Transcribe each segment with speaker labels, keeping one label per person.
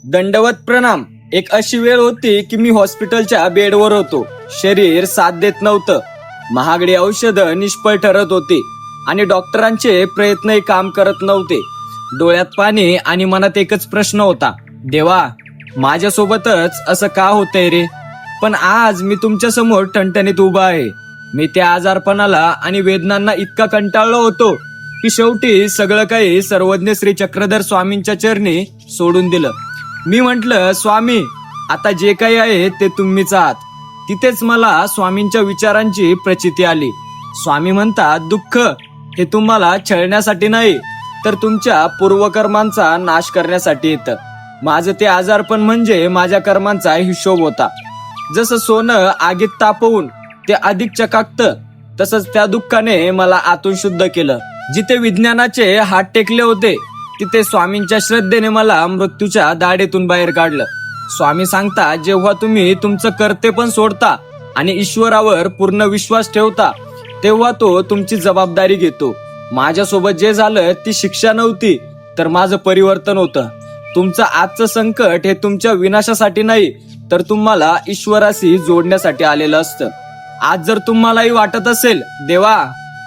Speaker 1: दंडवत प्रणाम. एक अशी वेळ होती की मी हॉस्पिटलच्या बेडवर होतो. शरीर साथ देत नव्हतं. महागडी औषधं निष्फळ ठरत होती आणि डॉक्टरांचे प्रयत्नही काम करत नव्हते. डोळ्यात पाणी आणि मनात एकच प्रश्न होता, देवा माझ्यासोबतच असं का होतंय रे? पण आज मी तुमच्या समोर ठणठणीत उभा आहे. मी त्या आजारपणाला आणि वेदनांना इतका कंटाळलो होतो की शेवटी सगळं काही सर्वज्ञ श्री चक्रधर स्वामींच्या चरणी सोडून दिलं. मी म्हंटल, स्वामी आता जे काही आहे ते तुम्हीच आहात. तिथेच मला स्वामींच्या विचारांची प्रचिती आली. स्वामी म्हणतात, दुःख हे तुम्हाला छळण्यासाठी नाही तर तुमच्या पूर्वकर्मांचा नाश करण्यासाठी येतं. माझं ते आजारपण म्हणजे माझ्या कर्मांचा हिशोब होता. जसं सोनं आगीत तापवून ते अधिक चकाकतं, तसंच त्या दुःखाने मला आतून शुद्ध केलं. जिथे विज्ञानाचे हात टेकले होते तिथे स्वामींच्या श्रद्धेने मला मृत्यूच्या दाढेतून बाहेर काढलं. स्वामी सांगता, जेव्हा तुम्ही तुमचं कर्तेपण सोडता आणि ईश्वरावर पूर्ण विश्वास ठेवता तेव्हा तो तुमची जबाबदारी घेतो. माझ्यासोबत जे झालं ती शिक्षा नव्हती तर माझं परिवर्तन होतं. तुमचं आजचं संकट हे तुमच्या विनाशासाठी नाही तर तुम्हाला ईश्वराशी जोडण्यासाठी आलेलं असतं. आज जर तुम्हालाही वाटत असेल, देवा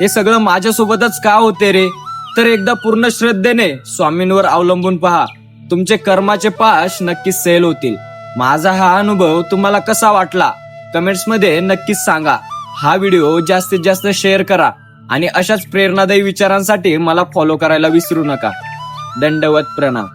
Speaker 1: हे सगळं माझ्यासोबतच का होते रे, तर एकदा पूर्ण श्रद्धेने स्वामींवर अवलंबून पहा. तुमचे कर्माचे पाश नक्कीच सैल होतील. माझा हा अनुभव तुम्हाला कसा वाटला कमेंट्स मध्ये नक्कीच सांगा. हा व्हिडिओ जास्तीत जास्त शेअर करा आणि अशाच प्रेरणादायी विचारांसाठी मला फॉलो करायला विसरू नका. दंडवत प्रणाम.